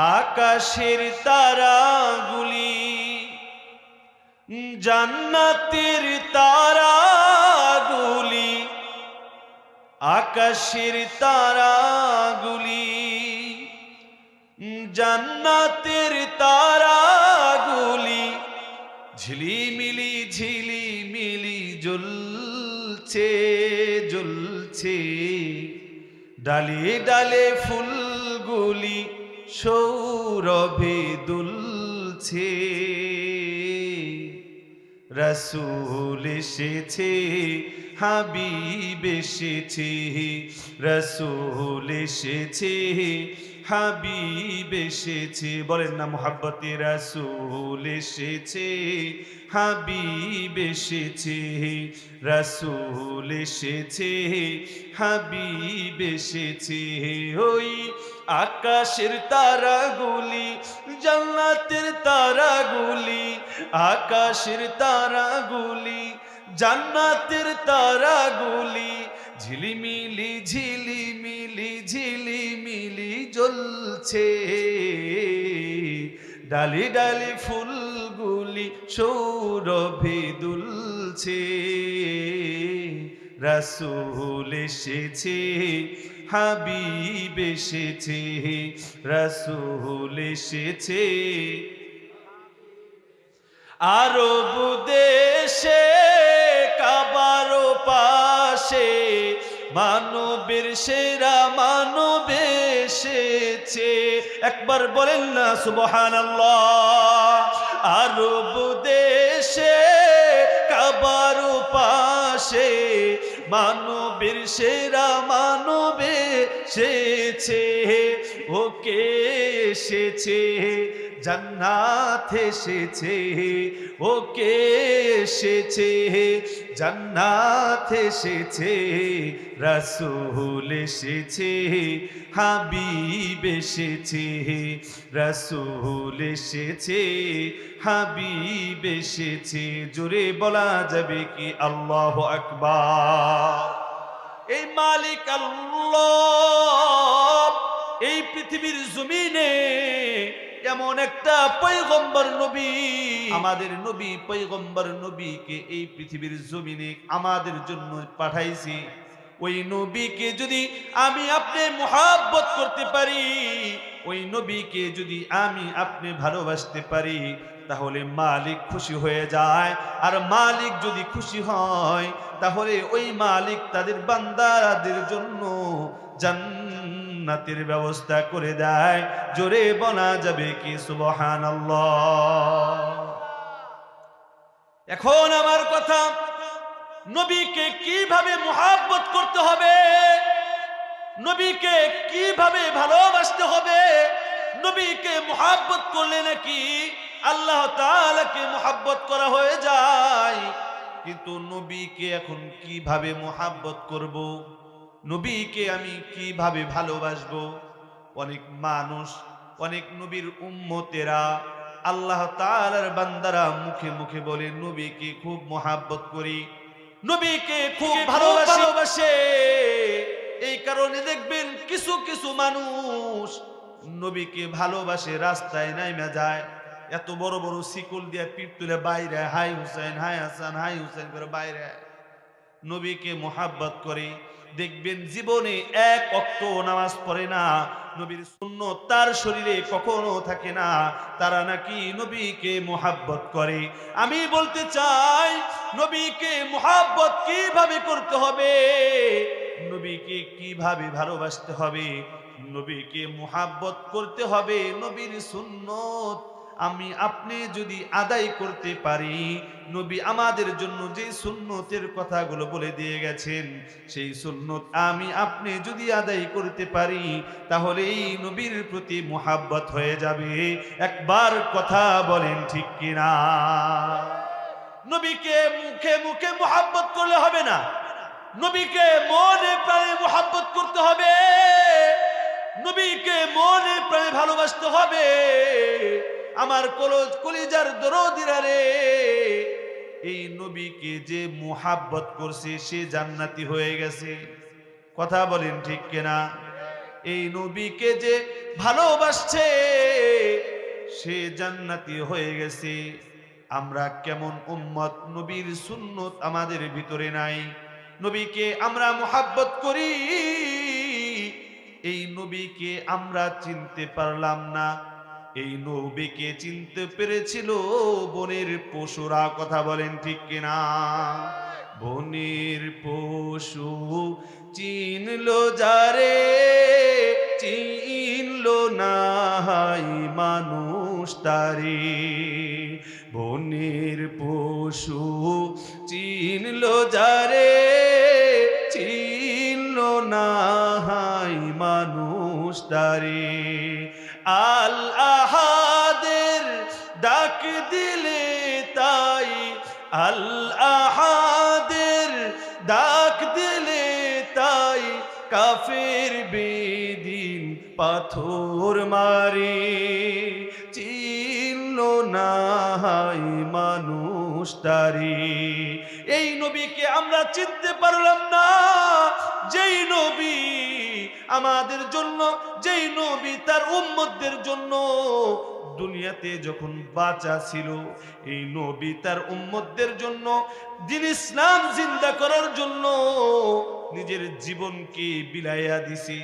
আকাশের তারাগুলি জান্নাতের তারাগুলি, আকাশের তারাগুলি জান্নাতের তারাগুলি ঝিলিমিলি ঝিলিমিলি জ্বলছে জ্বলছে, ডালে ডালে ফুলগুলি সৌরভে দুলছে। রসূল এসেছে, হাবিব এসেছে, রসূল এসেছে, হাবিব এসেছে। বলেন না মুহাব্বতে রসূল এসেছে, হাবিব এসেছে, রসূল এসেছে, হাবিব এসেছে। ওই আকাশের তারাগুলি জান্নাতের তারাগুলি, আকাশের তারাগুলি জান্নাতের তারাগুলি ঝিলিমিলি ঝিলিমিলি ঝিলিমিলি জ্বলছে, ডালি ডালি ফুলগুলি সৌরভে দুলছে। রসূল এসেছে, হাবিব এসেছে, রসূল এসেছে। আরব দেশে কাবার পাশে মানবের সেরা মানব এসেছে। একবার বলেন না সুবহানাল্লাহ। আরব দেশে কাবার পাশে মানবের সেরা মানব এসেছে। ওকে এসেছে, জান্নাত এসেছে, ওকে এসেছে, জান্নাত এসেছে। রসূল এসেছে, হাবিব এসেছে, রসূল এসেছে, হাবিব এসেছে। জোরে বলা যাবে কি আল্লাহু আকবার। এই মালিক আল্লাহ এই পৃথিবীর জমিনে এমন একটা পয়গম্বর নবী, আমাদের নবী পয়গম্বর নবীকে এই পৃথিবীর জমিনে আমাদের জন্য পাঠাইছি। ওই নবীকে যদি আমি আপনি মুহাব্বত করতে পারি, ওই নবীকে যদি আমি আপনি ভালোবাসতে পারি, তাহলে মালিক খুশি হয়ে যায়। আর মালিক যদি খুশি হয়, তাহলে ওই মালিক তাদের বান্দাদের জন্য জান্নাতের ব্যবস্থা করে দেয়। জোরে বলা যাবে কি সুবহানাল্লাহ। এখন আমার কথা, নবীকে কিভাবে মুহাব্বত করতে হবে, নবীকে কিভাবে ভালোবাসতে হবে। নবীকে মুহাব্বত করলে নাকি আল্লাহ তাআলাকে মুহাব্বত করা হয়ে যায়। কিন্তু নবীকে এখন কিভাবে মুহাব্বত করব, নবীকে আমি কিভাবে ভালোবাসবো। অনেক মানুষ, অনেক নবীর উম্মতেরা, আল্লাহ তাআলার বান্দারা মুখে মুখে বলে নবীকে খুব মুহাব্বত করি, নবীকে খুব ভালোবাসে। এই কারণে দেখবেন কিছু কিছু মানুষ নবীকে ভালোবাসে, রাস্তায় নাইমা যায়, এত বড় বড় শিকল দিয়ে পিঠ তুলে বাইরে হাই হুসেন হাই হাসান হাই হুসেন করে বাইরে নবীকে মুহাব্বত করে। দেখবেন জীবনে এক ওয়াক্ত নামাজ পড়ে না, নবীর সুন্নাত তার শরীরে কখনো থাকে না, তারা নাকি নবীকে মুহাব্বত করে। আমি বলতে চাই, নবীকে মুহাব্বত কিভাবে করতে হবে, নবীকে কিভাবে ভালোবাসতে হবে, নবীকে মুহাব্বত করতে হবে। নবীর সুন্নাত আমি আপনি যদি আদায় করতে পারি, নবী আমাদের জন্য যে সুন্নতের কথাগুলো বলে দিয়ে গেছেন, সেই সুন্নত আমি আপনি যদি আদায় করতে পারি, তাহলে এই নবীর প্রতি মুহাব্বত হয়ে যাবে। একবার কথা বলেন ঠিক কিনা। নবীকে মুখে মুখে মুহাব্বত করলে হবে না, নবীকে মনে প্রাণে মুহাব্বত করতে হবে, নবীকে মনে প্রাণে ভালোবাসতে হবে। আমার কলিজার দরদিরা রে, এই নবীকে যে মুহাব্বত করছে সে জান্নাতি হয়ে গেছে। কথা বলেন ঠিক কিনা। এই নবীকে যে ভালোবাসছে সে জান্নাতি হয়ে গেছে। আমরা কেমন উম্মত, নবীর সুন্নত আমাদের ভিতরে নাই, নবীকে আমরা মুহাব্বত করি, এই নবীকে আমরা চিনতে পারলাম না। এই নবীকে চিনতে পেরেছিল বনের পশুরা, কথা বলেন ঠিক কিনা? বনের পশু চিনলো যারে, চিনলো না হাই মানুষ তারে। বনের পশু চিনলো যারে, চিনলো না হাই মানুষ তারে। আল আহাদের ডাক দিলে তাই, আল আহাদের ডাক দিলে তাই, কাফের বেদিন পাথর মারে। চিনলো না হাই মানুষ তারে। এই নবীকে আমরা চিনতে পারলাম না, যেই নবী আমাদের জন্য, যেই নবী তার উম্মতদের জন্য দুনিয়াতে যখন বাঁচা ছিল, এই নবী তার উম্মতদের জন্য দ্বীন ইসলাম জিন্দা করার জন্য নিজের জীবনকে বিলাইয়া দিছে,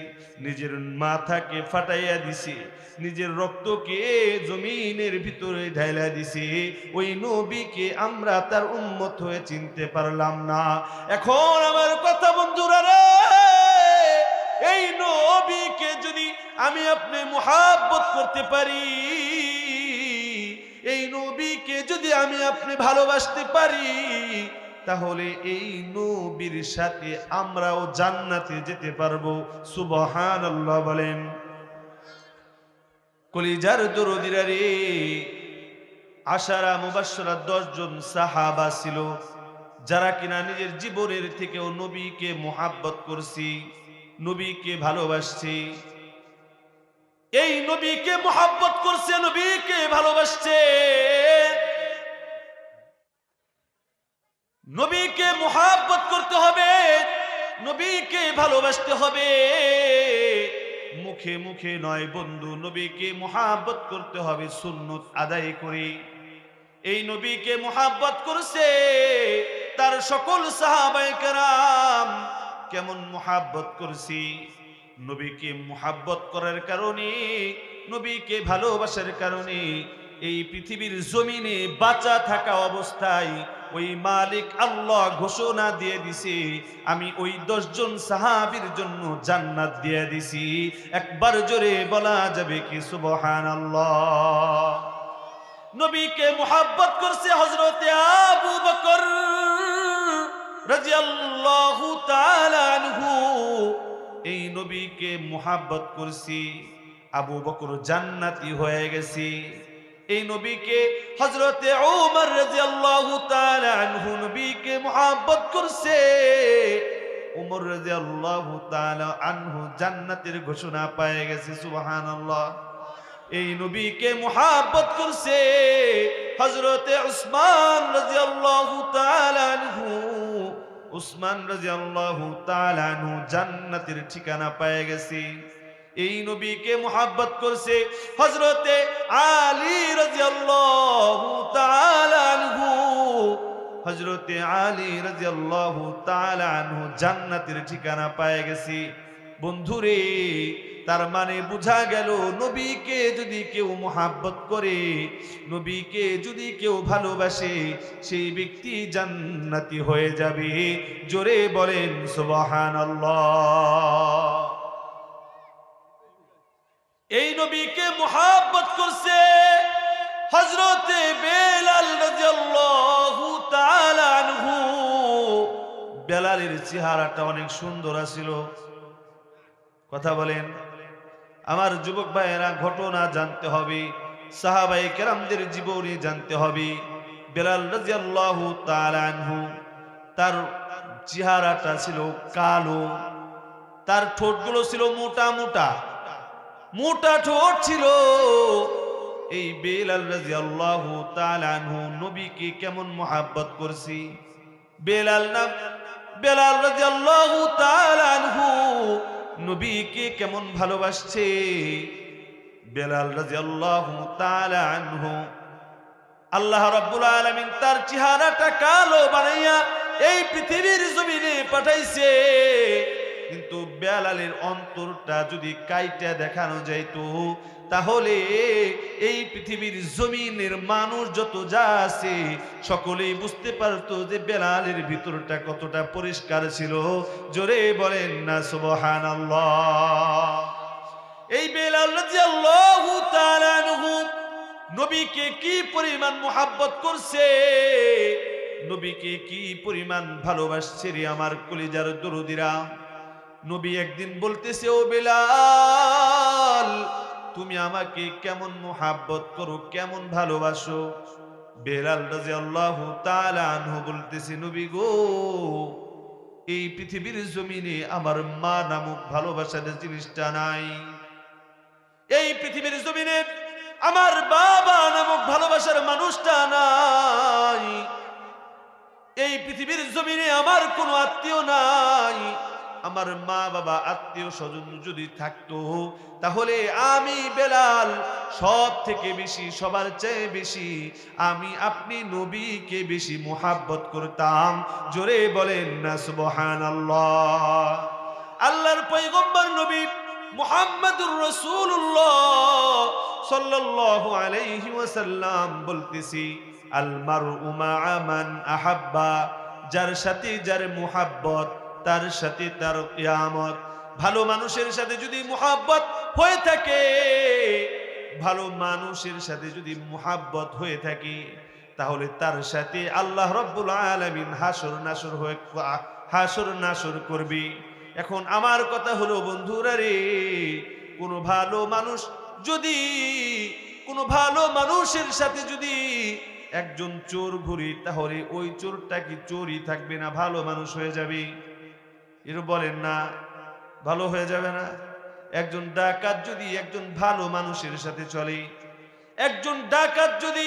নিজের মাথাকে ফাটাইয়া দিছে, নিজের রক্তকে জমিনের ভিতরে ঢাইলা দিছে। ওই নবীকে আমরা তার উম্মত হয়ে চিনতে পারলাম না। এখন আমার কথা বন্ধুরা রে, এই নবীকে যদি আমি আপনি মুহাব্বত করতে পারি, এই নবীকে যদি আমি আপনি ভালোবাসতে পারি, তাহলে এই নবীর সাথে আমরাও জান্নাতে যেতে পারবো। সুবহানাল্লাহ বলেন। কলিজার দরদিরা রে, আশারা মুবাশশারা 10 জন সাহাবা ছিল যারা কিনা নিজের জীবনের থেকেও নবীকে মুহাব্বত করছি, নবীকে ভালোবাসছি। এই নবীকে মুহাব্বত করছে, নবীকে ভালোবাসছে। নবীকে মুহাব্বত করতে হবে, নবীকে ভালোবাসতে হবে। মুখে মুখে নয় বন্ধু, নবীকে মুহাব্বত করতে হবে সুন্নত আদায় করে। এই নবীকে মুহাব্বত করছে তার সকল সাহাবায়ে কেরাম। কেমন মুহাব্বত করছি? নবীকে মুহাব্বত করার কারণে, নবীকে ভালোবাসার কারণে এই পৃথিবীর জমিনে বাঁচা থাকা অবস্থায় ওই মালিক আল্লাহ ঘোষণা দিয়ে দিছে, আমি ওই 10 জন সাহাবীর জন্য জান্নাত দিয়ে দিছি। একবার জোরে বলা যাবে কি সুবহানাল্লাহ? নবীকে মুহাব্বত করছে হযরতে আবু বকর রাদিয়াল্লাহু তাআলা আনহু। এই নবীকে মুহাব্বত করছি, আবু বকর জান্নাতি হয়ে গেছে। এই নবীকে হযরতে ওমর রাদিয়াল্লাহু তাআলা আনহু নবীকে মুহাব্বত করছে, ওমর রাদিয়াল্লাহু তাআলা আনহু জান্নাতের ঘোষণা পেয়ে গেছে। সুবহানাল্লাহ। এই নবীকে মুহাব্বত করছে হযরতে উসমান রাদিয়াল্লাহু তাআলা আনহু, উসমান রাদিয়াল্লাহু তাআলা আনহু জান্নাতের ঠিকানা পেয়ে গেছে। এই নবীকে মুহাব্বত করছে হযরতে আলী রাদিয়াল্লাহু তাআলা আনহু, হযরতে আলী রাদিয়াল্লাহু তাআলা আনহু জান্নাতের ঠিকানা পেয়ে গেছে। বন্ধুরে, তার মানে বোঝা গেল নবীকে যদি কেউ মুহাব্বত করে, নবীকে যদি কেউ ভালোবাসে, সেই ব্যক্তি জান্নাতি হয়ে যাবে। জোরে বলেন সুবহানাল্লাহ। এই নবীকে মুহাব্বত করছে হযরতে বেলাল রাদিয়াল্লাহু তাআলা আনহু। বেলালের চেহারাটা অনেক সুন্দর ছিল, কথা বলেন। আমার যুবক ভাইয়েরা, ঘটনা জানতে হবে, সাহাবায়ে কেরামদের জীবনী জানতে হবে। বেলাল রাদিয়াল্লাহু তাআলা আনহু, তার চেহারাটা ছিল কালো, তার ঠোঁটগুলো ছিল মোটা মোটা, মোটা ঠোঁট ছিল। এই বেলাল রাদিয়াল্লাহু তাআলা আনহু নবীকে কেমন মুহাব্বত করছি। বেলাল রাদিয়াল্লাহু তাআলা আনহু নবীকে কেমন ভালোবাসছে। বেলাল রাদিয়াল্লাহু তাআলা আনহু, আল্লাহ রাব্বুল আলামিন তার চেহারাটা কালো বানাইয়া এই পৃথিবীর জমিনে পাঠাইছে, কিন্তু বেলালের অন্তরটা যদি কাইটা দেখানো যাইতো তাহলে এই পৃথিবীর জমিনের মানুষ যত যা আছে সকলেই বুঝতে পারতো যে বেলালের ভিতরটা কতটা পরিষ্কার ছিল। জোরে বলেন না সুবহানাল্লাহ। এই বেলাল রাদিয়াল্লাহু তাআলা আনহু নবীকে কি পরিমাণ মুহাব্বত করছে, নবীকে কি পরিমাণ ভালোবাসছে রে আমার কলিজার দরদিরা। নবী একদিন বলতেছে, ও বেলাল তুমি আমাকে কেমন মুহাব্বত করো, কেমন ভালোবাসো। বেলাল রাদিয়াল্লাহু তাআলা আনহু বলতেছে, নবী গো, এই পৃথিবীর জমিনে আমার মা নামক ভালোবাসার জিনিসটা নাই, এই পৃথিবীর জমিনে আমার বাবা নামক ভালোবাসার মানুষটা নাই, এই পৃথিবীর জমিনে আমার কোনো আত্মীয় নাই। আমার মা বাবা আত্মীয় স্বজন যদি থাকতো তাহলে আমি বেলাল সব থেকে বেশি, সবার চেয়ে বেশি আমি আপনি নবীকে বেশি মুহাব্বত করতাম। জোরে বলেন না সুবহানাল্লাহ। আল্লাহর পয়গম্বর নবী মুহাম্মদুর রাসূলুল্লাহ সাল্লাল্লাহু আলাইহি ওয়াসাল্লাম বলতেছি, আল মারউ মা'a মান আহাব্বা, যার সাথে যার মুহাব্বত তার সাথে তার কিয়ামত। ভালো মানুষের সাথে যদি মুহাব্বত হয়ে থাকে, ভালো মানুষের সাথে যদি মুহাব্বত হয়ে থাকে তাহলে তার সাথে আল্লাহ রাব্বুল আলামিন হাসর নাসর করবে। এখন আমার কথা হলো বন্ধুরা রে, কোনো ভালো মানুষ যদি, কোনো ভালো মানুষের সাথে যদি একজন চোর ঘুরি তাহলে ওই চোরটা কি চোরই থাকবে না ভালো মানুষ হয়ে যাবে? এর বলেন না, ভালো হয়ে যাবে না? একজন ডাকাত যদি একজন ভালো মানুষের সাথে চলে, একজন ডাকাত যদি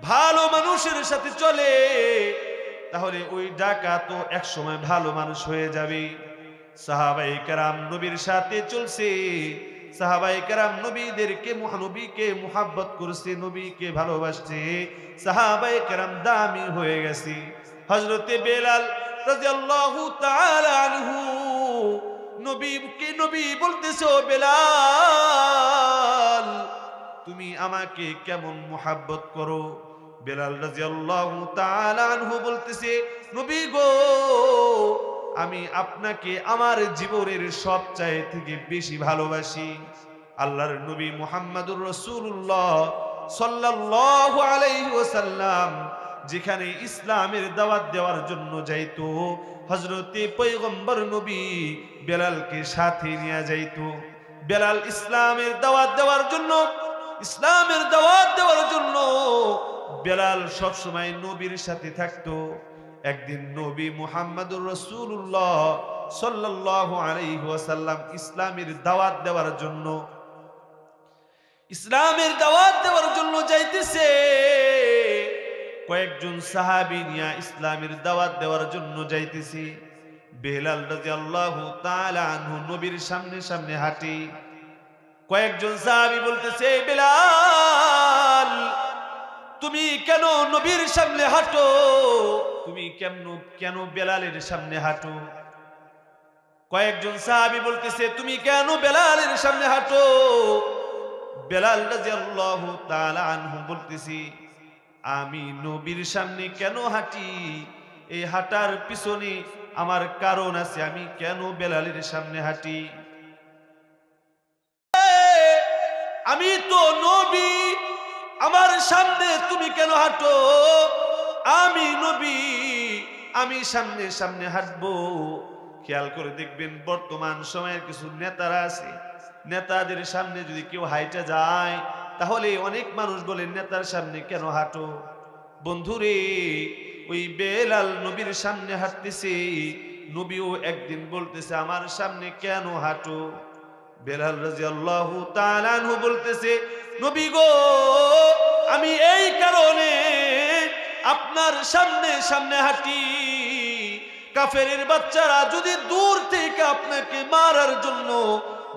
ভালো মানুষের সাথে চলে তাহলে ওই ডাকাতও এক সময় ভালো মানুষ হয়ে যাবে। সাহাবায়ে কেরাম নবীর সাথে চলছে, সাহাবায়ে কেরাম নবীদেরকে নবীকে মুহাব্বত করছে, নবীকে ভালোবাসছে, সাহাবায়ে কেরাম দামি হয়ে গেছে। হযরতে বেলাল রাদিয়াল্লাহু তাআলা আনহু নবী বলতেছে, ও বেলাল তুমি আমাকে কেমন মুহাব্বত করো। বেলাল রাদিয়াল্লাহু তাআলা আনহু বলতেছে, নবী গো, আমি আপনাকে আমার জীবনের সবচেয়ে থেকে বেশি ভালোবাসি। আল্লাহর নবী মুহাম্মদুর রাসূলুল্লাহ সাল্লাল্লাহু আলাইহি ওয়াসাল্লাম যেখানে ইসলামের দাওয়াত দেওয়ার জন্য যাইতো, হযরতে পয়গম্বর নবী বেলালকে সাথে নিয়ে যাইতো। বেলাল ইসলামের দাওয়াত দেওয়ার জন্য, ইসলামের দাওয়াত দেওয়ার জন্য বেলাল সব সময় নবীর সাথে থাকতো। একদিন নবী মুহাম্মদুর রাসূলুল্লাহ সাল্লাল্লাহু আলাইহি ওয়াসাল্লাম ইসলামের দাওয়াত দেওয়ার জন্য যাইতেছে। কয়েকজন সাহাবী নিয়ে ইসলামের দাওয়াত দেওয়ার জন্য যাইতেছে। বেলাল রাদিয়াল্লাহু তাআলা আনহু নবীর সামনে সামনে হাঁটে। কয়েকজন সাহাবী বলতেছে, বেলাল তুমি কেন নবীর সামনে হাঁটো, তুমি কেন বেলালের সামনে হাঁটো? কয়েকজন সাহাবী বলতেছে, তুমি কেন বেলালের সামনে হাঁটো? বেলাল রাদিয়াল্লাহু তাআলা আনহু বলতেছি, আমি নবীর সামনে কেন হাঁটি, এই হাঁটার পিছনে আমার কারণ আছে, আমি কেন বেলালের সামনে হাঁটি? আমি তো নবী, আমার সামনে তুমি কেন হাঁটো? আমি নবী, আমি সামনে সামনে হাঁটবো। খেয়াল করে দেখবেন বর্তমান সময়ের কিছু নেতারা আছে, নেতাদের সামনে যদি কেউ হাইটা যায় তাহলে অনেক মানুষ বলে, নেতার সামনে কেন হাঁটো? বন্ধুরে, ওই বেলাল নবীর সামনে হাঁটতেছে, নবীও একদিন বলতেছে আমার সামনে কেন হাঁটো? বেলাল রাদিয়াল্লাহু তাআলা আনহু বলতেছে, নবী গো, আমি এই কারণে আপনার সামনে সামনে হাঁটি, কাফেরের বাচ্চারা যদি দূর থেকে আপনাকে মারার জন্য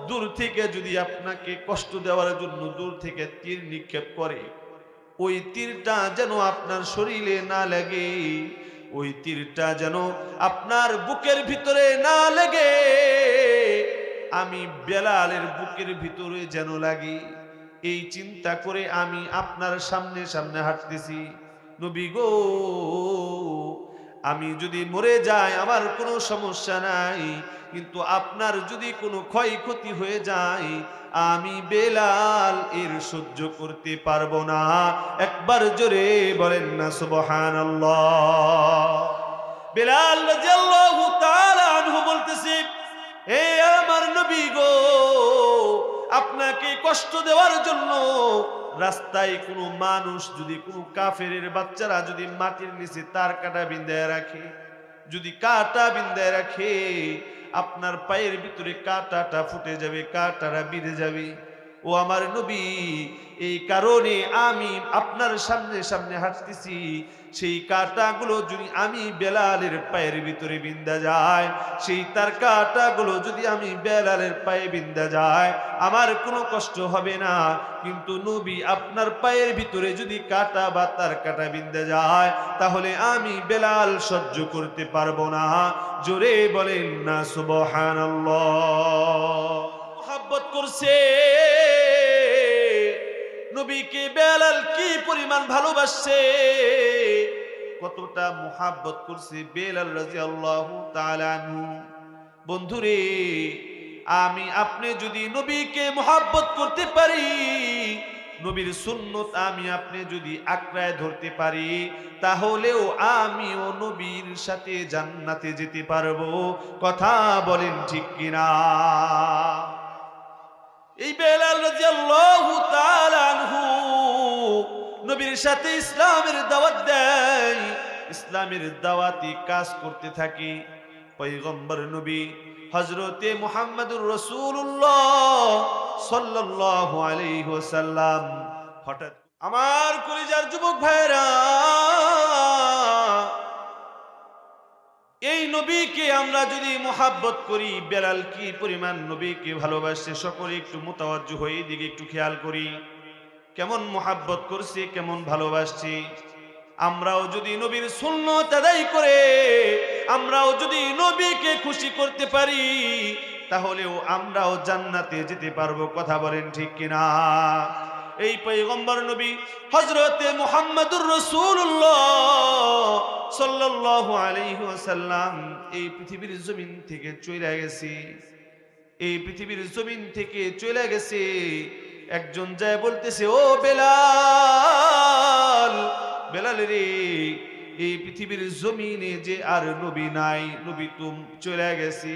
দূর থেকে যদি আপনাকে কষ্ট দেওয়ার জন্য দূর থেকে তীর নিক্ষেপ করে, ওই তীরটা যেন আপনার শরীরে না লাগে, ওই তীরটা যেন আপনার বুকের ভিতরে না লাগে, আমি বেলালের বুকের ভিতরে যেন লাগে, এই চিন্তা করে আমি আপনার সামনে সামনে হাঁটতেছি। নবী গো, আমি যদি মরে যাই আমার কোনো সমস্যা নাই, কিন্তু আপনার যদি কোনো ক্ষয়ক্ষতি হয়ে যায় আমি বেলাল এর সহ্য করতে পারবো না। একবার জোরে বলেন না সুবহানাল্লাহ। বেলাল রাদিয়াল্লাহু তাআলা আনহু বলতেছে, হে আমার নবী গো, আপনাকে কষ্ট দেওয়ার জন্য রাস্তায় কোনো মানুষ যদি, কোনো কাফেরের বাচ্চারা যদি মাটির নিচে তার কাটা বিন্দায় রাখে, যদি কাটা বিন্দায় রাখে, আপনার পায়ের ভিতরে কাটাটা ফুটে যাবে, কাটাটা বিঁধে যাবে। ও আমার নবী, এই কারণে আমি আপনার সামনে সামনে হাঁটতেছি, সেই কাটাগুলো যদি আমি বেলালের পায়ের ভিতরে বিন্দা যায়, সেই তার কাটাগুলো যদি আমি বেলালের পায়ে বিন্দা যায় আমার কোনো কষ্ট হবে না, কিন্তু নবী আপনার পায়ের ভিতরে যদি কাটা বা তার কাটা বিন্দা যায় তাহলে আমি বেলাল সহ্য করতে পারবো না। জোরে বলেন না সুবহানাল্লাহ। মুহাব্বত করছে নবীকে বেলাল কি পরিমাণ ভালোবাসছে, কতটা মুহাব্বত করছে বেলাল রাদিয়াল্লাহু তাআলা আনহু। বন্ধুরে, আমি আপনি যদি নবীকে মুহাব্বত করতে পারি, নবীর সুন্নত আমি আপনি যদি আঁকড়ায় ধরতে পারি, তাহলেও আমিও নবীর সাথে জান্নাতে যেতে পারবো। কথা বলেন ঠিক কিনা? এই বেলাল রাদিয়াল্লাহু তাআলা আনহু নবীর সাথে ইসলামের দাওয়াত দেয়, ইসলামের দাওয়াতি কাজ করতে থাকে। পয়গম্বর নবী হযরতে মুহাম্মদুর রাসূলুল্লাহ সাল্লাল্লাহু আলাইহি ওয়াসাল্লাম হঠাৎ, আমার কলিজার যুবক ভাইরা, এই নবীকে আমরা যদি মুহাব্বত করি, বেলাল কি পরিমাণ নবীকে ভালোবাসে, সকলে একটু মুতাওয়াজ্জু হয়ে দিকে একটু খেয়াল করি, কেমন মুহাব্বত করছে, কেমন ভালোবাসছে। আমরাও যদি নবীর সুন্নাত আদায় করে আমরাও যদি নবীকে খুশি করতে পারি, তাহলেও আমরাও জান্নাতে যেতে পারবো। কথা বলেন ঠিক কিনা? এই পয়গম্বর নবী হযরতে মুহাম্মদুর রাসূলুল্লাহ সাল্লাল্লাহু আলাইহি ওয়াসাল্লাম এই পৃথিবীর জমিন থেকে চলে গেছে, এই পৃথিবীর জমিন থেকে চলে গেছে। একজন যায় বলতেছে, ও বেলাল, বেলাল রে, এই পৃথিবীর জমিনে যে আর নবী নাই, নবী তুম চলে গেছে,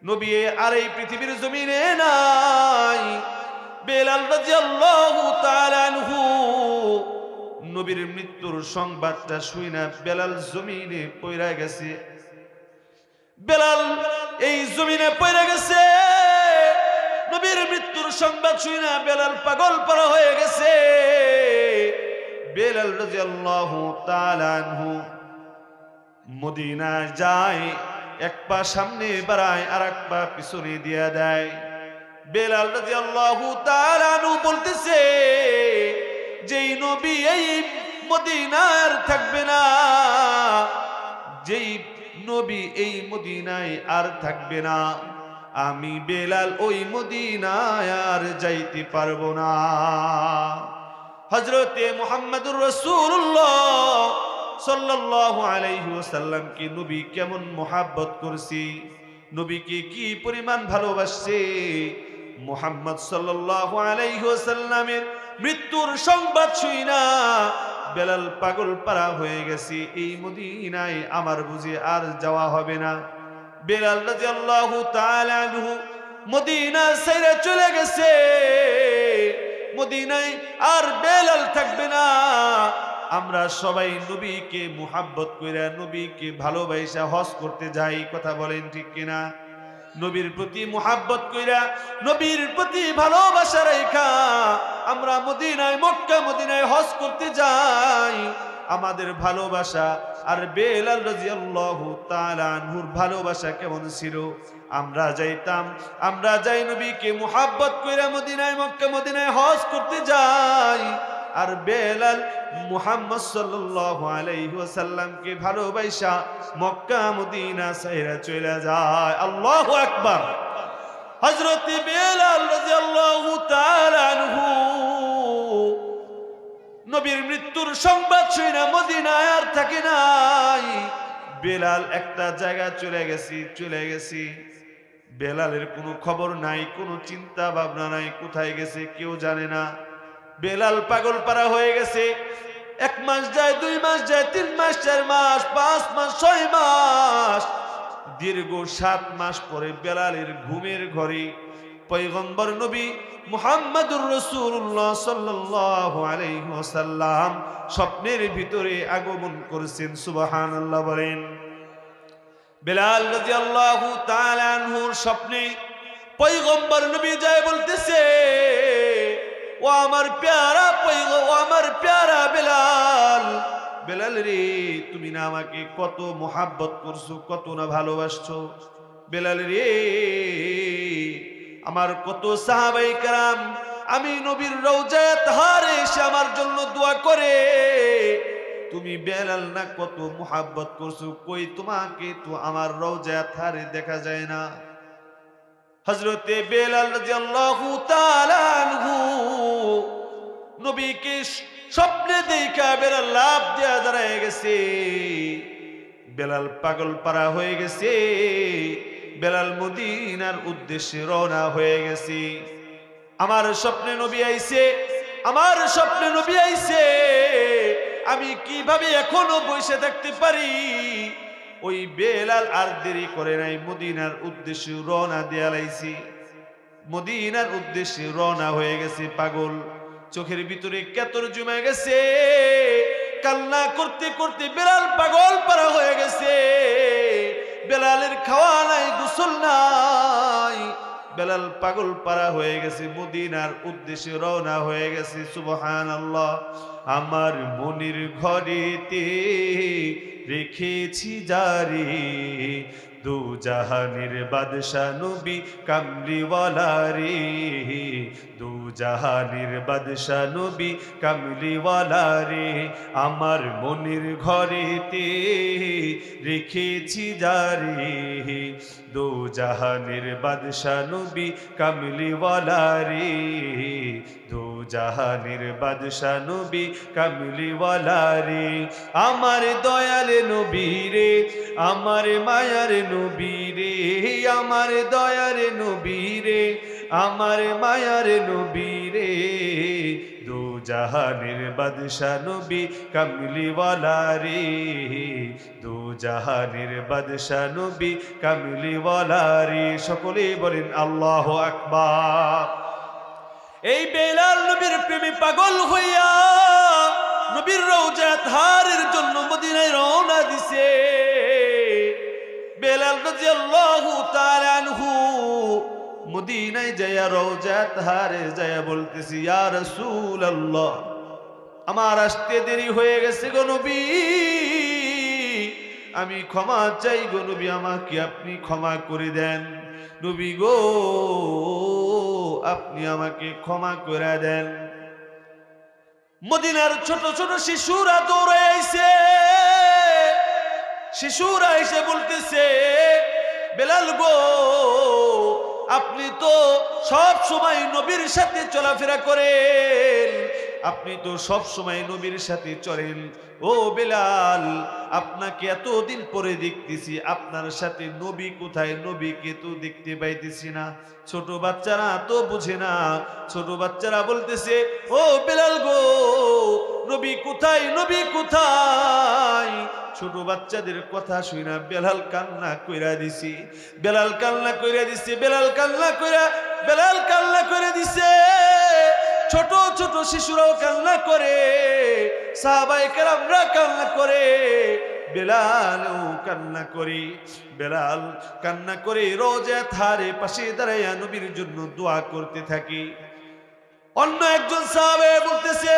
নবী আর এই পৃথিবীর জমিনে নাই। বেলাল রাদিয়াল্লাহু তাআলা আনহু নবীর মৃত্যুর সংবাদটা শুনে বেলাল জমিনে পড়ে গেছে, বেলাল এই জমিনে পড়ে গেছে। নবীর মৃত্যুর সংবাদ শুনে বেলাল পাগল পারা হয়ে গেছে। বেলাল রাদিয়াল্লাহু তাআলা আনহু মদিনা যায়, এক পা সামনে বাড়ায় আর এক পা পিছনে দিয়ে দেয়। বেলাল রাদিয়াল্লাহু তাআলা আনহু বলতেছে, যেই নবী এই মদিনার থাকবে না, যেই নবী এই মদিনায় আর থাকবে না, আমি বেলাল ওই মদিনায় আর যাইতে পারবো না। হযরতে মুহাম্মদুর রাসূলুল্লাহ সাল্লাল্লাহু আলাইহি ওয়াসাল্লাম কি নবী কেমন মুহাব্বত করছি, নবীকে কি পরিমাণ ভালোবাসছে। মুহাম্মদ সাল্লাল্লাহু আলাইহি ওয়াসাল্লামের মৃত্যুর সংবাদ শুনা বেলাল পাগল পারা হয়ে গেছে, এই মদিনায় আমার বুঝি আর যাওয়া হবে না। বেলাল রাদিয়াল্লাহু তাআলা আনহু মদিনা ছেড়ে চলে গেছে, মদিনায় আর বেলাল থাকবে না। আমরা সবাই নবীকে মুহাব্বত কইরা নবীকে ভালোবাসা হজ করতে যাই। কথা বলেন ঠিক কিনা? নবীর প্রতি মুহাব্বত কইরা, নবীর প্রতি ভালোবাসা রাইখা আমরা মদিনায়, মক্কা মদিনায় হজ করতে যাই। আমাদের ভালোবাসা আর বেলাল রাদিয়াল্লাহু তাআলা আনহুর ভালোবাসা কেমন ছিল? আমরা যাইতাম, আমরা যাই নবীকে মুহাব্বত কইরা মদিনায়, মক্কা মদিনায় হজ করতে যাই, আর বেলাল মুহাম্মদ সাল্লাল্লাহু আলাইহি ওয়াসাল্লামকে ভালোবাসা মক্কা মদিনা ছাইরা চলে যায়। আল্লাহু আকবার। হযরত বেলাল রাদিয়াল্লাহু তাআলা আনহু নবীর মৃত্যুর সংবাদ শুনে মদিনায় আর থাকে নাই। বেলাল একটা জায়গায় চলে গেছি। বেলালের কোনো খবর নাই, কোনো চিন্তা ভাবনা নাই, কোথায় গেছে কেউ জানে না। বেলাল পাগল পারা হয়ে গেছে। 1 মাস যায়, 2 মাস যায়, 3 মাস, 4 মাস, 5 মাস, 6 মাস, দীর্ঘ 7 মাস পরে বেলালের ঘুমের ঘরে পয়গম্বর নবী মুহাম্মদুর রাসূলুল্লাহ সাল্লাল্লাহু আলাইহি ওয়াসাল্লাম স্বপ্নের ভিতরে আগমন করেছেন। সুবহানাল্লাহ বলেন। বেলাল রাদিয়াল্লাহু তাআলা আনহুর স্বপ্নে পয়গম্বর নবী যায় বলতেছে, ও আমার প্যারা ও আমার প্যারা বেলাল, বেলাল রে, তুমি না আমাকে কত মুহাব্বত করছো, কত না ভালোবাসছো। বেলাল রে, আমার কত সাহাবায়ে কেরাম আমি নবীর রওজায়ে তাহারে এসে আমার জন্য দোয়া করে, তুমি বেলাল না কত মুহাব্বত করছো, কই তোমাকে তো আমার রওজায়ে তাহারে দেখা যায় না। হযরতে বেলাল রাদিয়াল্লাহু তাআলা আনহু নবীকে স্বপ্নে দেখা বেলাল লাফ দিয়া দাঁড়ায় গেছে। বেলাল পাগল পারা হয়ে গেছে। বেলাল মদিনার উদ্দেশ্যে রওনা হয়ে গেছে। আমার স্বপ্নে নবী আইছে, আমার স্বপ্নে নবী আইছে। আমি কিভাবে এখনো বসে থাকতে পারি? ওই বেলাল আর দেরি করে নাই, মদিনার উদ্দেশ্যে রওনা দিয়া লাইছি। মদিনার উদ্দেশ্যে রওনা হয়ে গেছে। পাগল, চোখের ভিতরে কাতর জমে গেছে। কান্না করতে করতে বেলাল পাগল পারা হয়ে গেছে। বেলালের খাওয়া নাই, গোসল নাই। বেলাল পাগল পারা হয়ে গেছে, মদিনার উদ্দেশ্যে রওনা হয়ে গেছে। সুবহানাল্লাহ। আমার মনির ঘরেতে রেখেছি জারি, দু জাহানের বাদশা নবী কামলিওয়ালা রে, দু জাহানের বাদশা নবী কামলিওয়ালা রে, আমার মনির ঘরেতে রেখেছি জারি, দু জাহানের বাদশা নবী কামলিওয়ালা রে, দু জাহানের বাদশা নবী কামলিওয়ালা রে, আমার দয়াল নবী রে, আমার মায়ার নবী রে, আমার দয়ার নবী রে, আমার মায়ার নবী রে, দু জাহানের বাদশা নবী কামলিওয়ালা রে, দু জাহানের বাদশা নবী কামলিওয়ালা রে। সকলেই বলেন আল্লাহু আকবার। এই বেলাল নবীর প্রেমে পাগল হইয়া নবীর রওজায়ে তাহারের জন্য মদিনায় রওনা দিছে। বেলাল রাদিয়াল্লাহু তাআলা আনহু মদিনায় যায়া রওজায়ে তাহারে যায়া বলতেছি, ইয়া রাসূলুল্লাহ, আমার আসতে দেরি হয়ে গেছে গো নবী, আমি ক্ষমা চাই গো নবী, আমাকে আপনি ক্ষমা করে দেন। নবী গো, আপনি আমাকে ক্ষমা করে দেন। মদিনার ছোট ছোট শিশুরা দৌড়ে আইছে। শিশুরা এসে বলতেছে, বেলাল গো, আপনি তো সব সময় নবীর সাথে চলাফেরা করেন, আপনি তো সব সময় নবীর সাথে চলেন। ও বেলাল, আপনাকে এতদিন পরে দেখতেছি, আপনার সাথে নবী কোথায়? নবীকে তো দেখতে পাইতেছি না। ছোট বাচ্চারা তো বুঝে না। ছোট বাচ্চারা বলতেছে, ও বেলাল গো, নবী কোথায়? নবী কোথায়? ছোট বাচ্চাদের কথা শুনা বেলাল কান্না কইরা দিছি। বেলাল কান্না কইরা দিছে। বেলাল কান্না কইরা দিছে। ছোট ছোট শিশুরাও কান্না করে, সাহাবায়ে কেরামরা কান্না করে। বেলালও কান্না করে, বেলাল কান্না করে রোজা ধারে পাশে দাঁড়াইয়া নবীর জন্য দোয়া করতে থাকে। অন্য একজন সাহাবে বলতেছে,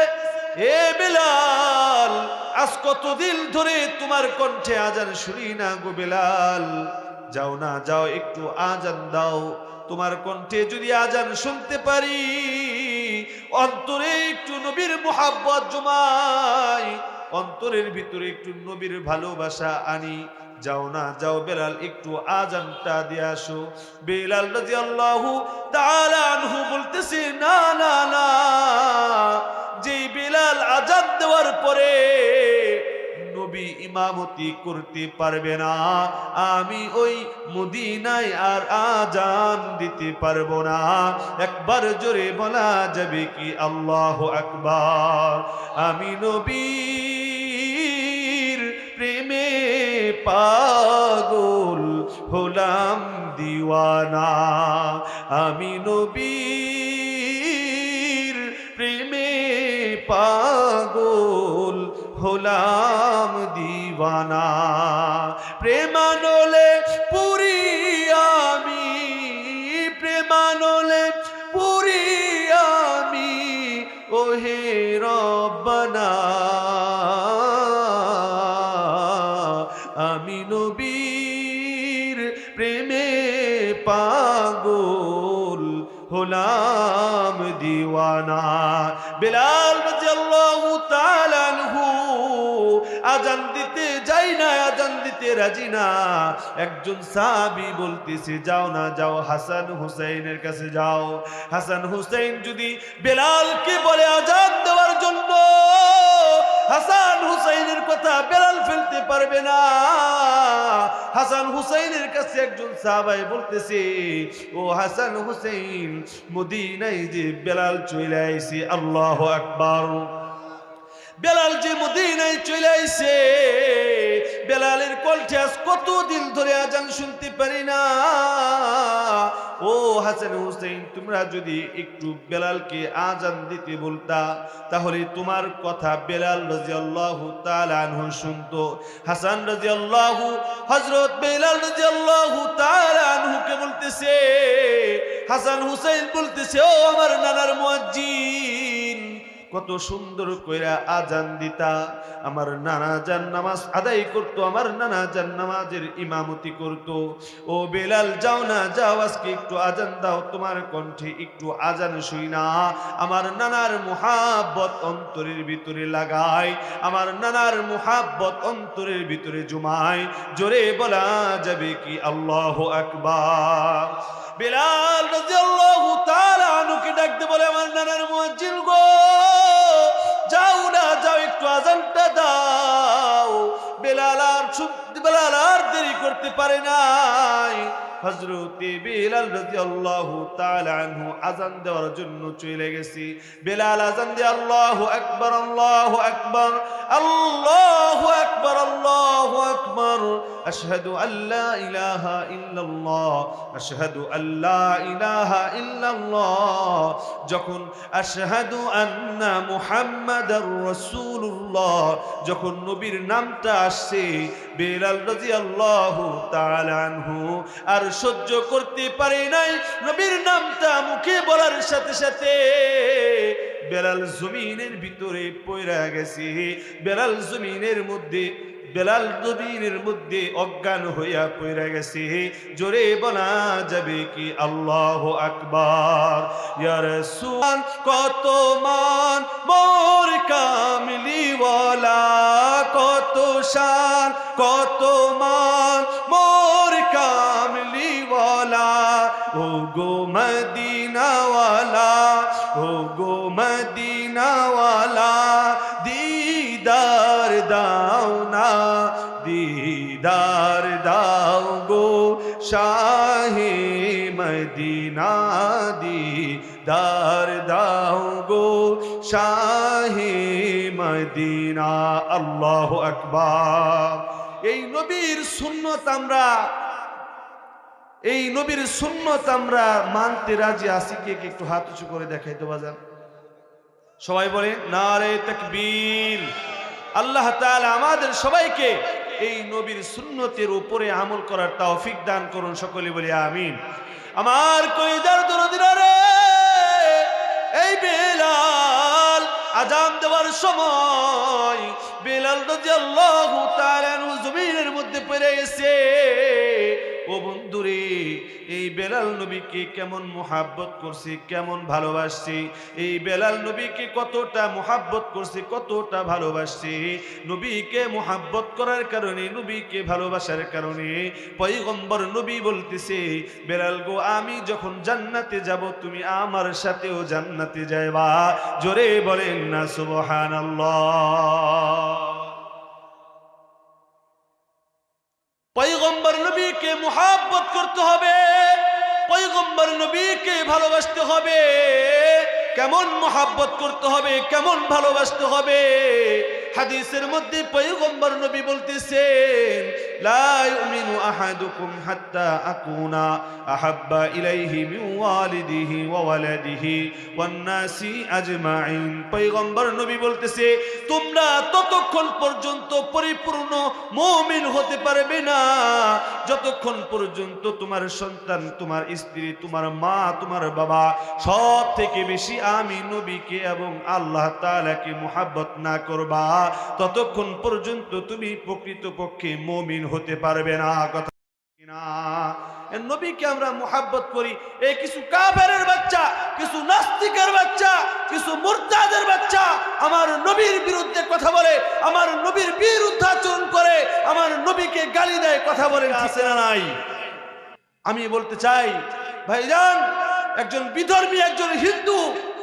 এ বেলাল, আজ কতদিন ধরে তোমার কণ্ঠে আজান শুনি না গো বেলাল, যাও না, যাও একটু আজান দাও, তোমার কণ্ঠে যদি আজান শুনতে পারি অন্তরে একটু নবীর মুহাব্বত জমাই, অন্তরের ভিতরে একটু নবীর ভালোবাসা আনি, যাও না, যাও বেলাল একটু আজানটা দিয়ে আসো। বেলাল রাদিয়াল্লাহু তাআলা আনহু বলতেছে, না না না, যে বেলাল আজান দেওয়ার পরে নবী ইমামতি করতে পারবে না, আমি ওই মদিনায় আর আজান দিতে পারবো না। একবার জোরে বলা যাবে কি আল্লাহু আকবার। আমি নবীর প্রেমে পাগল হলাম দিওয়ানা, আমি নবীর প্রেমে পাগল হলাম দিওয়ানা। প্রেমানলে পুরি আমি, প্রেমানলে পুরি আমি, ওহে রব্বানা, আমি নবীর প্রেমে পাগল হলাম দিওয়ানা। বেলাল রাদিয়াল্লাহু তাআলা আনহু আজান দিতে যাই না, আজান দিতে রাজি না। একজন সাহাবী বলতেছে, যাও না, যাও হাসান হুসাইনের কাছে যাও। হাসান হুসাইন যদি বেলালকে বলে আজান দেওয়ার জন্য, হাসান হুসাইনের কথা বেলাল ফেলতে পারবে না। হাসান হুসাইনের কাছে একজন সাহাবাই বলতেছে, ও হাসান হুসাইন, মদিনায় যে বেলাল চলে আইছে, আল্লাহু আকবার, বেলাল যে মদিনায় চলে আইছে, বেলালের কণ্ঠে আজ কতদিন ধরে আজান শুনতে পারি না। ও হাসান হুসাইন, তোমরা যদি একটু বেলালকে আজান দিতে বলতা, তাহলে তোমার কথা বেলাল রাদিয়াল্লাহু তাআলা আনহু শুনতো। হাসান রাদিয়াল্লাহু, হযরত বেলাল রাদিয়াল্লাহু তাআলা আনহুকে বলতেছে, হাসান হুসাইন বলতেছে, ও আমার নানার মুয়াজ্জিন, কত সুন্দর কইরা আজান দিতা, আমার নানা জান নামাজ আদায় করতো, আমার নানা জান নামাজের ইমামতি করতো। ও বেলাল, যাও না, যাও আজকে একটু আজান দাও, তোমার কণ্ঠে একটু আজান শুই না, আমার নানার মুহাব্বত অন্তরের ভিতরে লাগাই, আমার নানার মুহাব্বত অন্তরের ভিতরে জমায়। জোরে বলা যাবে কি আল্লাহু আকবার। বেলাল রাদিয়াল্লাহু তাআলা আনহুকে ডাকতে বলে, আমার নানার মুয়াজ্জিন গো, যাও না, যাও একটু আজানটা দাও। বেলাল আর দেরি করতে পারে নাই। হযরতে বেলাল রাদিয়াল্লাহু তাআলা আনহু আজান দেওয়ার জন্য চলে গেছে। বেলাল আজান দিয়ে আল্লাহু আকবার, আল্লাহু আকবার, আল্লাহু আকবার, আল্লাহু আকবার, আশহাদু আল্লা ইলাহা ইল্লাল্লাহ, আশহাদু আল্লা ইলাহা ইল্লাল্লাহ। যখন আশহাদু আন্না মুহাম্মাদার রাসূলুল্লাহ, যখন নবীর নামটা আসছে, বেলাল রাদিয়াল্লাহু তাআলা আনহু আর সহ্য করতে পারে নাই। নবীর নামটা মুখে বলার সাথে সাথে বেলাল জমিনের ভিতরে পড়ে গেছে। বেলাল জমিনের মধ্যে অজ্ঞান হইয়া পড়ে গেছে। জোরে বলা যাবে কি আল্লাহু আকবার। ইয়া রাসূল, কত মান মোর কামলিওয়ালা, কত শান, কত মান মোর কামলিওয়ালা, ও গো মদিনাওয়ালা, ও গো মদিনাওয়ালা, দিদার দাও না, দিদার দাও গো শাহে মদিনা, দিদার দাও গো শাহে মদিনা। আল্লাহু আকবার। এই নবীর সুন্নত আমরা মানতে রাজি আছি। কে একটু হাত উঁচু করে দেখাইতে বাজান, সবাই বলে নারে তাকবীর। আল্লাহ তাআলা আমাদের সবাইকে এই নবীর সুন্নতের উপরে আমল করার তৌফিক দান করুন, সকলে বলি আমিন। আমার কলিজার দরদিরা রে, এই বেলাল আজান দেওয়ার সময় বেলাল রাদিয়াল্লাহু তাআলা জমিনের মধ্যে পড়ে গেছে। ও বন্ধুরে, এই বেলাল নবীকে কেমন মুহাব্বত করছে, কেমন ভালোবাসছে, এই বেলাল নবীকে কতটা মুহাব্বত করছে, কতটা ভালোবাসছে। নবীকে মুহাব্বত করার কারণে, নবীকে ভালোবাসার কারণে পয়গম্বর নবী বলতেছে, বেলাল গো, আমি যখন জান্নাতে যাব তুমি আমার সাথেও জান্নাতে যাইবা। জোরে বলেন না সুবহানাল্লাহ। পয়গম্বর নবীকে মুহাব্বত করতে হবে, পয়গম্বর নবীকে ভালোবাসতে হবে। কেমন মুহাব্বত করতে হবে, কেমন ভালোবাসতে হবে? হাদিসের মধ্যে পয়গম্বর নবী বলতেছেন, লা ইউমিনু আহাদুকুম হাত্তা আকুনা আহাব্বা ইলাইহি মিন ওয়ালিদিহি ওয়া ওয়ালাদিহি ওয়ান নাসি আজমাইন। পয়গম্বর নবী বলতেছে, তোমরা ততক্ষণ পর্যন্ত পরিপূর্ণ মুমিন হতে পারবে না যতক্ষণ পর্যন্ত তোমার সন্তান, তোমার স্ত্রী, তোমার মা, তোমার বাবা সব থেকে বেশি আমি নবীকে এবং আল্লাহ তাআলাকে মুহাব্বত না করবা, ততক্ষণ পর্যন্ত তুমি প্রকৃতপক্ষে মুমিন হতে পারবে না। কথা না, নবীকে আমরা মুহাব্বত করি। এই কিছু কাফেরের বাচ্চা, কিছু নাস্তিকের বাচ্চা, কিছু মুরতাদের বাচ্চা আমার নবীর বিরুদ্ধে কথা বলে, আমার নবীর বিরুদ্ধাচরণ করে, আমার নবীকে গালি দেয়, কথা বলেন আছে না নাই? আমি বলতে চাই ভাইজান, একজন বিধর্মী,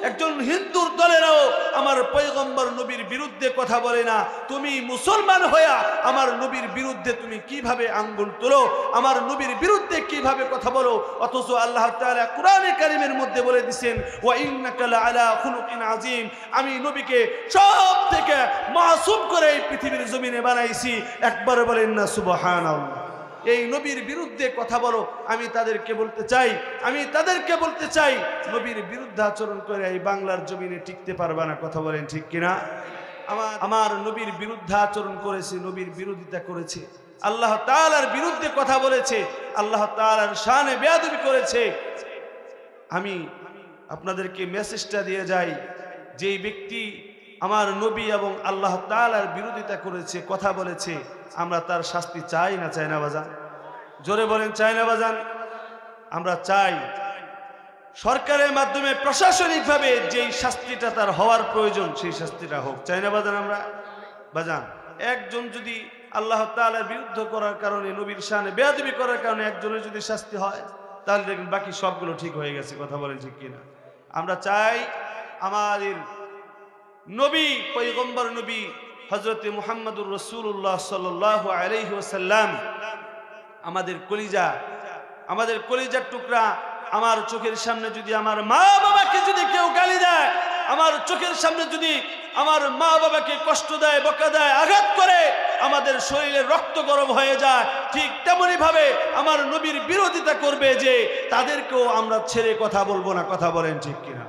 একজন হিন্দুর দলেরাও আমার পয়গম্বর নবীর বিরুদ্ধে কথা বলে না। তুমি মুসলমান হইয়া আমার নবীর বিরুদ্ধে তুমি কিভাবে আঙ্গুল তোলো, আমার নবীর বিরুদ্ধে কিভাবে কথা বলো? অথচ আল্লাহ তাআলা কোরআনে কারীমের মধ্যে বলে দিয়েছেন, ওয়া ইন্নাকা লাআলা খুলুকিন আযীম। আমি নবীকে সব থেকে মাসুম করে এই পৃথিবীর জমিনে বানাইছি। একবার বলেন না সুবহানাল্লাহ। এই নবীর বিরুদ্ধে কথা বলো, আমি তাদেরকে বলতে চাই নবীর বিরুদ্ধে আচরণ করে এই বাংলার জমিনে টিকতে পারবে না। কথা বলেন ঠিক কিনা? আমার নবীর বিরুদ্ধে আচরণ করেছে, নবীর বিরোধিতা করেছে, আল্লাহ তাআলার বিরুদ্ধে কথা বলেছে, আল্লাহ তাআলার শানে বেয়াদবি করেছে। আমি আপনাদেরকে মেসেজটা দিয়ে যাই, যেই ব্যক্তি আমার নবী এবং আল্লাহ তাআলার বিরোধিতা করেছে, কথা বলেছে, আমরা তার শাস্তি চাই না চাই না বাজান? জোরে বলেন চাই না বাজান? আমরা চাই সরকারের মাধ্যমে প্রশাসনিকভাবে যেই শাস্তিটা তার হওয়ার প্রয়োজন সেই শাস্তিটা হোক, চাই না বাজান? আমরা বাজান, একজন যদি আল্লাহ তাআলার বিরুদ্ধে করার কারণে, নবীর শানে বেয়াদবি করার কারণে একজনের যদি শাস্তি হয়, তাহলে দেখবেন বাকি সবগুলো ঠিক হয়ে গেছে। কথা বলেন ঠিক কিনা? আমরা চাই আমাদের নবী, পয়গম্বর নবী হযরত মুহাম্মদুর রাসূলুল্লাহ সাল্লাল্লাহু আলাইহি ওয়াসাল্লাম আমাদের কলিজা, আমাদের কলিজার টুকরা। আমার চোখের সামনে যদি আমার মা বাবাকে যদি কেউ গালি দেয়, আমার চোখের সামনে যদি আমার মা বাবাকে কষ্ট দেয়, বকা দেয়, আঘাত করে, আমাদের শরীরে রক্ত গরম হয়ে যায়, ঠিক তেমনি ভাবে আমার নবীর বিরোধিতা করবে যে তাদেরকেও আমরা ছেড়ে কথা বলবো না। কথা বলেন ঠিক কিনা?